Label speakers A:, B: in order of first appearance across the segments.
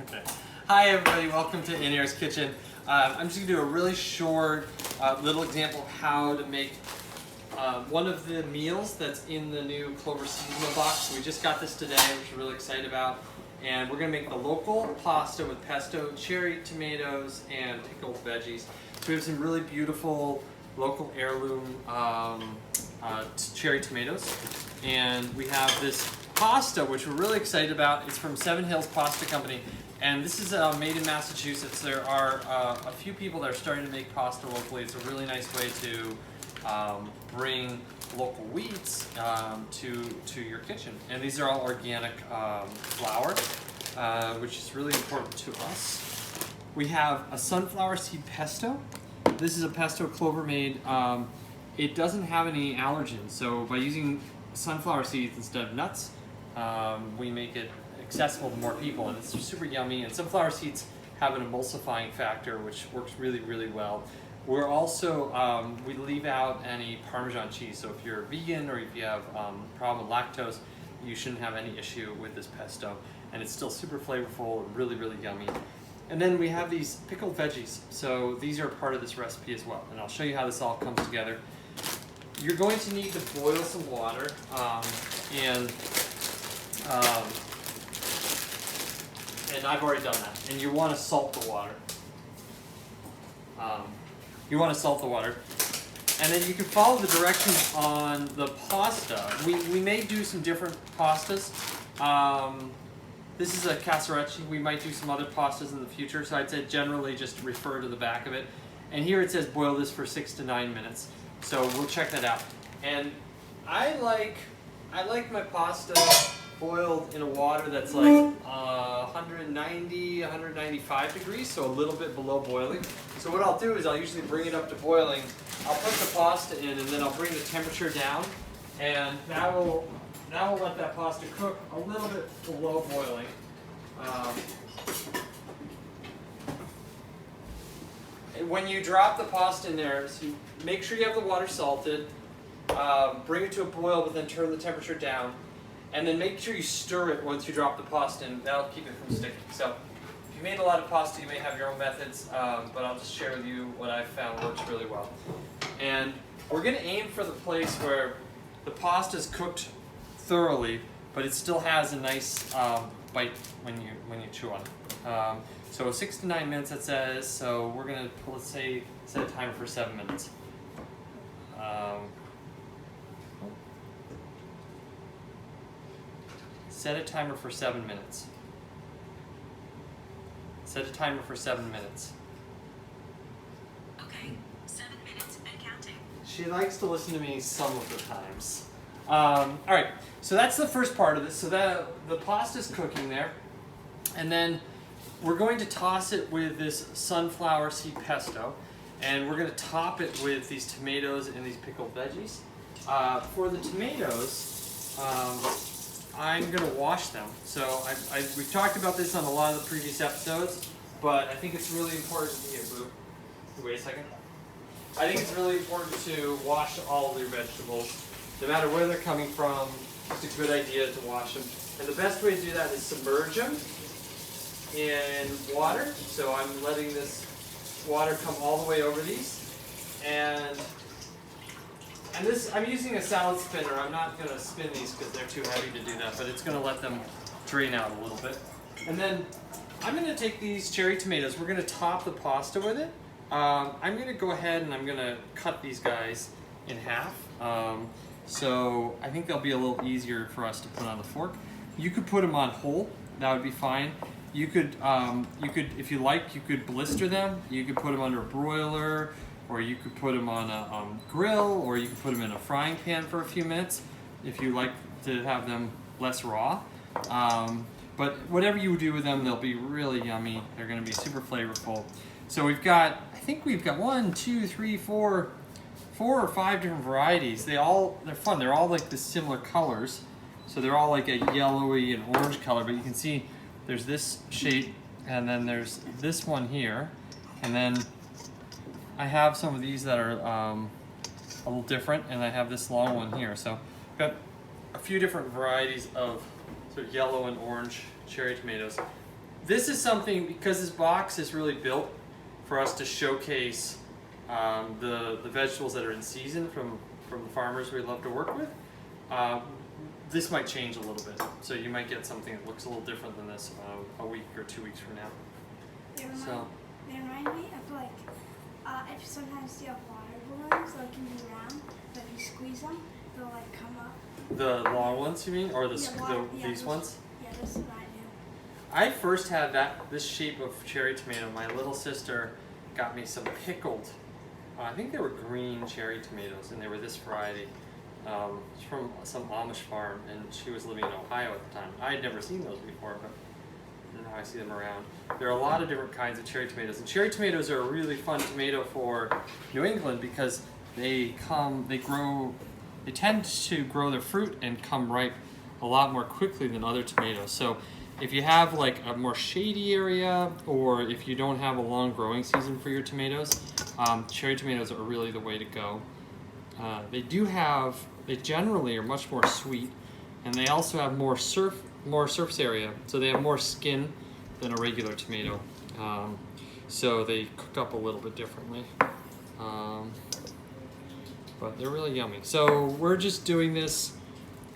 A: Okay. Hi everybody, welcome to In Air's Kitchen. I'm just going to do a really short little example of how to make one of the meals that's in the new Clover Seasonal Box. We just got this today, which we're really excited about. And we're going to make the local pasta with pesto, cherry tomatoes, and pickled veggies. So we have some really beautiful local heirloom cherry tomatoes. And we have this pasta, which we're really excited about. It's from Seven Hills Pasta Company. And this is made in Massachusetts. There are a few people that are starting to make pasta locally. It's a really nice way to bring local wheats to your kitchen. And these are all organic flour, which is really important to us. We have a sunflower seed pesto. This is a pesto Clover made. It doesn't have any allergens, so by using sunflower seeds instead of nuts, we make it accessible to more people, and it's super yummy. And sunflower seeds have an emulsifying factor, which works really, really well. We're also, we leave out any Parmesan cheese, so if you're vegan or if you have a problem with lactose, you shouldn't have any issue with this pesto. And it's still super flavorful and really, really yummy. And then we have these pickled veggies. So these are part of this recipe as well. And I'll show you how this all comes together. You're going to need to boil some water, and I've already done that. And you want to salt the water. And then you can follow the directions on the pasta. We may do some different pastas. This is a casserecci. We might do some other pastas in the future. So I'd say generally just refer to the back of it. And here it says boil this for 6 to 9 minutes. So we'll check that out. And I like my pasta boiled in a water that's like 190, 195 degrees, so a little bit below boiling. So what I'll do is I'll usually bring it up to boiling. I'll put the pasta in, and then I'll bring the temperature down, and that will let that pasta cook a little bit below boiling. And when you drop the pasta in there, so make sure you have the water salted. Bring it to a boil, but then turn the temperature down. And then make sure you stir it once you drop the pasta in. That'll keep it from sticking. So if you made a lot of pasta, you may have your own methods, but I'll just share with you what I've found works really well. And we're going to aim for the place where the pasta is cooked thoroughly, but it still has a nice bite when you chew on it. So 6 to 9 minutes, it says. So we're going to, let's say, set a timer for 7 minutes. Set a timer for 7 minutes. Set a timer for 7 minutes.
B: Okay, 7 minutes and counting.
A: She likes to listen to me some of the times. All right, so that's the first part of this. So the pasta's cooking there, and then we're going to toss it with this sunflower seed pesto, and we're going to top it with these tomatoes and these pickled veggies. For the tomatoes, I'm going to wash them. So we've talked about this on a lot of the previous episodes, but I think it's really important to wait a second. I think it's really important to wash all of your vegetables, no matter where they're coming from. It's a good idea to wash them. And the best way to do that is submerge them in water. So I'm letting this water come all the way over these. And this, I'm using a salad spinner. I'm not going to spin these because they're too heavy to do that, but it's going to let them drain out a little bit. And then I'm going to take these cherry tomatoes. We're going to top the pasta with it. I'm going to go ahead and I'm going to cut these guys in half. So I think they'll be a little easier for us to put on the fork. You could put them on whole. That would be fine. You could, if you like, you could blister them. You could put them under a broiler, or you could put them on a grill, or you could put them in a frying pan for a few minutes if you like to have them less raw. But whatever you do with them, they'll be really yummy. They're going to be super flavorful. So I think we've got 4 or 5 different varieties. They're fun. They're all like the similar colors. So they're all like a yellowy and orange color, but you can see there's this shape, and then there's this one here, and then I have some of these that are a little different, and I have this long one here. So I've got a few different varieties of sort of yellow and orange cherry tomatoes. this is something, because this box is really built for us to showcase the vegetables that are in season from the farmers we love to work with. This might change a little bit, so you might get something that looks a little different than this a week or 2 weeks from now.
C: They remind me of like, if sometimes you have water balloons, they can be round, but if you squeeze them, they'll like come up.
A: The long ones, you mean, or these ones?
C: Yeah, this is what I do.
A: I first had this shape of cherry tomato. My little sister got me some pickled. I think they were green cherry tomatoes, and they were this variety. It's from some Amish farm, and she was living in Ohio at the time. I had never seen those before, but now I see them around. There are a lot of different kinds of cherry tomatoes, and cherry tomatoes are a really fun tomato for New England because they tend to grow their fruit and come ripe a lot more quickly than other tomatoes. So if you have like a more shady area, or if you don't have a long growing season for your tomatoes, cherry tomatoes are really the way to go. They generally are much more sweet, and they also have more surface area, so they have more skin than a regular tomato. So they cook up a little bit differently. But they're really yummy. So we're just doing this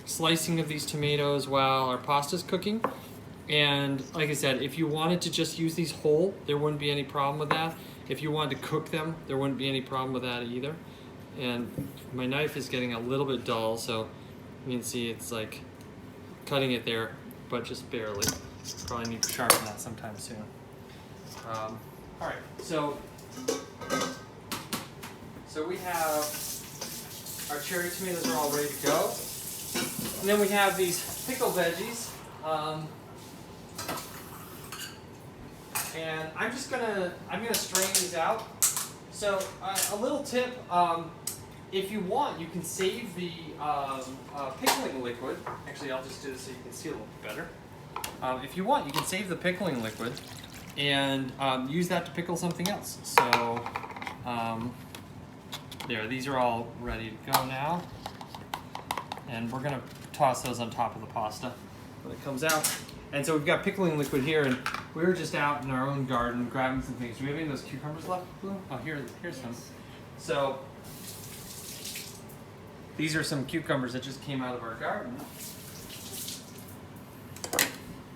A: slicing of these tomatoes while our pasta's cooking. And like I said, if you wanted to just use these whole, there wouldn't be any problem with that. If you wanted to cook them, there wouldn't be any problem with that either. And my knife is getting a little bit dull, so you can see it's like cutting it there, but just barely. Probably need to sharpen that sometime soon. All right, so we have our cherry tomatoes are all ready to go, and then we have these pickle veggies. And I'm gonna strain these out. So a little tip, if you want, you can save the pickling liquid. Actually, I'll just do this so you can see a little bit better. If you want, you can save the pickling liquid and use that to pickle something else. So there, these are all ready to go now. And we're gonna toss those on top of the pasta when it comes out. And so we've got pickling liquid here, and we were just out in our own garden grabbing some things. Do we have any of those cucumbers left, Blue? Oh, here's some. So these are some cucumbers that just came out of our garden.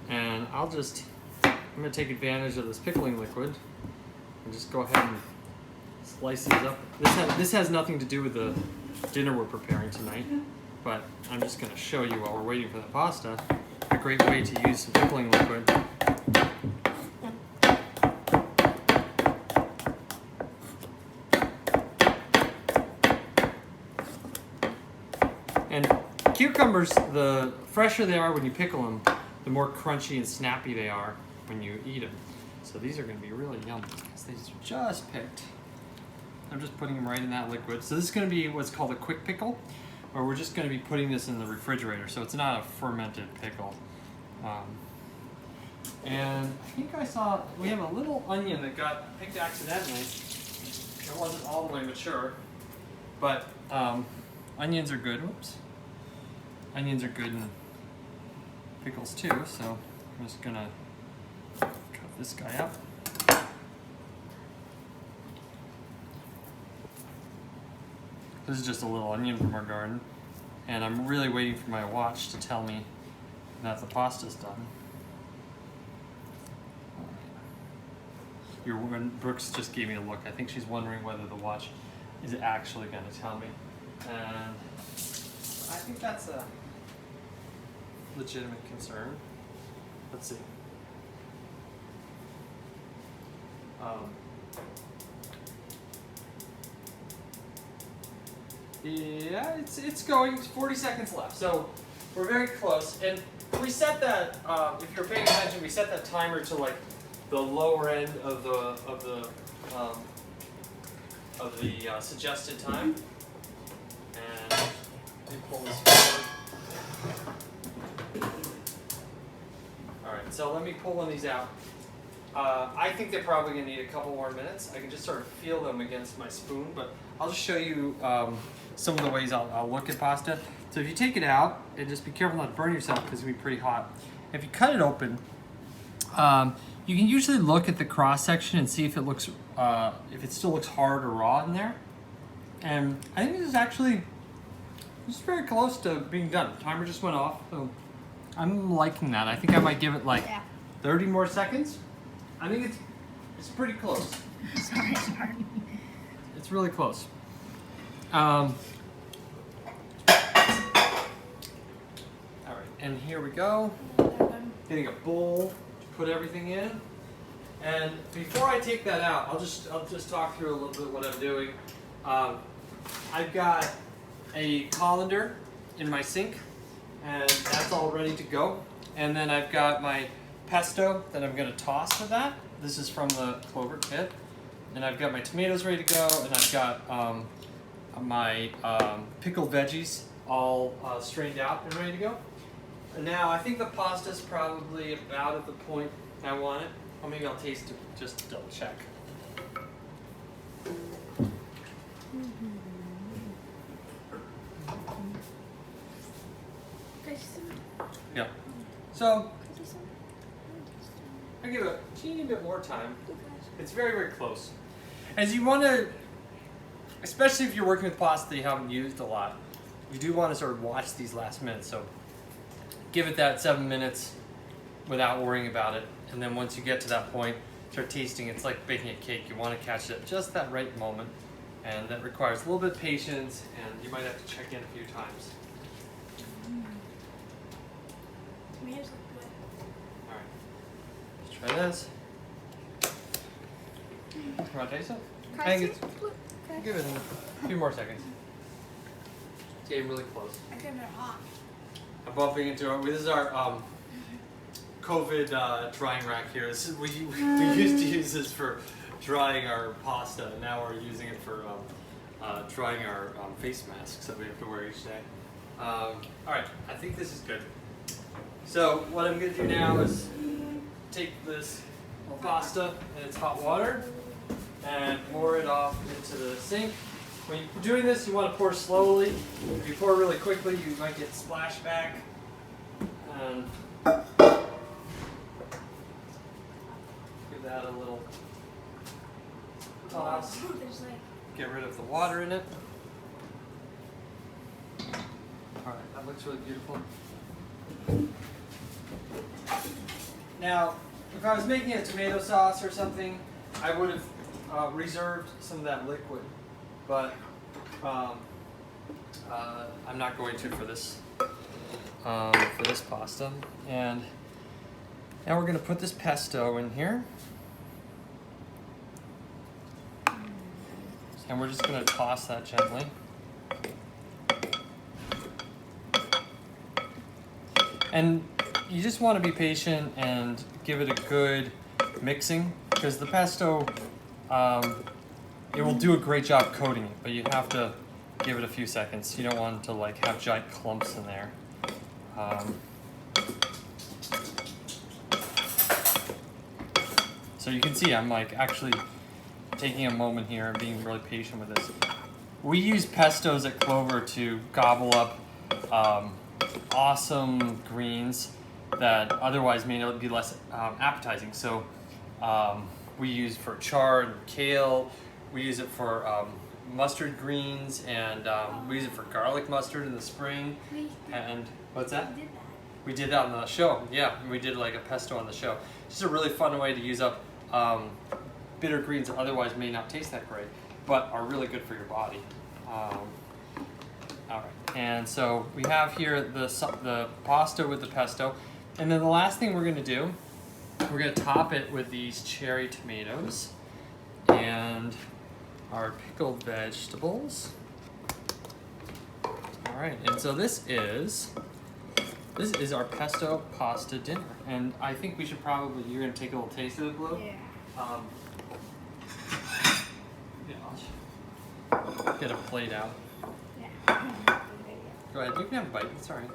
A: And I'm gonna take advantage of this pickling liquid and just go ahead and slice these up. This has nothing to do with the dinner we're preparing tonight, but I'm just gonna show you while we're waiting for the pasta, a great way to use some pickling liquid. And cucumbers, the fresher they are when you pickle them, the more crunchy and snappy they are when you eat them. So these are going to be really yummy because these are just picked. I'm just putting them right in that liquid. So this is going to be what's called a quick pickle, or we're just going to be putting this in the refrigerator. So it's not a fermented pickle. And I think I saw we have a little onion that got picked accidentally. It wasn't all the way mature, but onions are good. Whoops. Onions are good in pickles too, so I'm just gonna cut this guy up. This is just a little onion from our garden, and I'm really waiting for my watch to tell me that the pasta's done. Brooks just gave me a look. I think she's wondering whether the watch is actually going to tell me, and I think that's a legitimate concern. Let's see. Yeah, it's going. It's 40 seconds left, so we're very close. And we set that. If you're paying attention, we set that timer to like the lower end of the suggested time. And let me pull this forward. All right, so let me pull one of these out. I think they're probably going to need a couple more minutes. I can just sort of feel them against my spoon, but I'll just show you some of the ways I'll look at pasta. So if you take it out, and just be careful not to burn yourself because it's going to be pretty hot. If you cut it open, You can usually look at the cross section and see if it looks, if it still looks hard or raw in there. And I think this is actually just very close to being done. Timer just went off, so I'm liking that. I think I might give it like 30 more seconds. I think it's pretty close.
C: Sorry.
A: It's really close. All right, and here we go. Getting a bowl to put everything in. And before I take that out, I'll just talk through a little bit what I'm doing. I've got a colander in my sink, and that's all ready to go. And then I've got my pesto that I'm going to toss with that. This is from the Clover kit. And I've got my tomatoes ready to go, and I've got my pickled veggies all strained out and ready to go. And now I think the pasta's probably about at the point I want it. Or maybe I'll taste it just to double check. Yeah. So I give it a teeny bit more time. It's very, very close. As you want to, especially if you're working with pasta that you haven't used a lot, you do want to sort of watch these last minutes. So give it that 7 minutes without worrying about it. And then once you get to that point, start tasting. It's like baking a cake. You want to catch it at just that right moment. And that requires a little bit of patience, and you might have to check in a few times.
C: Tomatoes look good.
A: All right. Let's try this. You want to taste it? I think it's, give it a few more seconds. It's getting really close.
C: I think they're hot.
A: I'm bumping into it. This is our COVID drying rack here. This is, we used to use this for drying our pasta, and now we're using it for drying our face masks that we have to wear each day. All right, I think this is good. So what I'm going to do now is take this pasta in its hot water and pour it off into the sink. When you're doing this, you want to pour slowly. If you pour really quickly, you might get splashback. And give that a little toss. Get rid of the water in it. Alright, that looks really beautiful. Now, if I was making a tomato sauce or something, I would have reserved some of that liquid, but I'm not going to for this pasta. And now we're going to put this pesto in here, and we're just going to toss that gently. And you just want to be patient and give it a good mixing, because the pesto, it will do a great job coating it, but you have to give it a few seconds. You don't want to like have giant clumps in there. So you can see I'm like actually taking a moment here and being really patient with this. We use pestos at Clover to gobble up awesome greens that otherwise may not be less appetizing. So we use for chard and kale. We use it for mustard greens, and we use it for garlic mustard in the spring. And what's that? We did that on the show. Yeah, we did like a pesto on the show. It's just a really fun way to use up bitter greens that otherwise may not taste that great, but are really good for your body. All right, and so we have here the pasta with the pesto, and then the last thing we're going to do, we're going to top it with these cherry tomatoes and our pickled vegetables. All right, and so this is our pesto pasta dinner, and I think we should probably, you're going to take a little taste of it, Blue?
C: Yeah.
A: Yeah, I'll get a plate out.
C: Yeah.
A: Go ahead, you can have a bite, it's all right.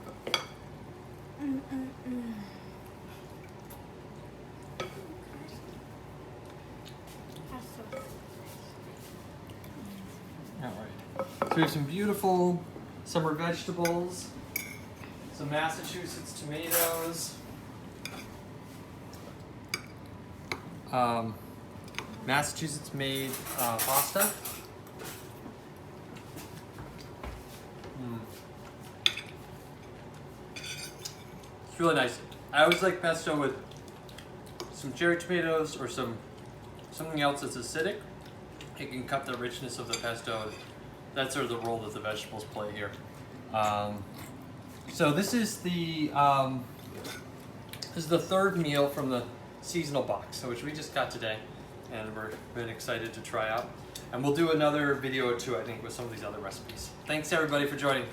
A: All right, so we have some beautiful summer vegetables, some Massachusetts tomatoes, Massachusetts-made pasta. It's really nice. I always like pesto with some cherry tomatoes or something else that's acidic. It can cut the richness of the pesto. That's sort of the role that the vegetables play here. So this is the third meal from the seasonal box, which we just got today, and we're been excited to try out. And we'll do another video or two, I think, with some of these other recipes. Thanks everybody for joining.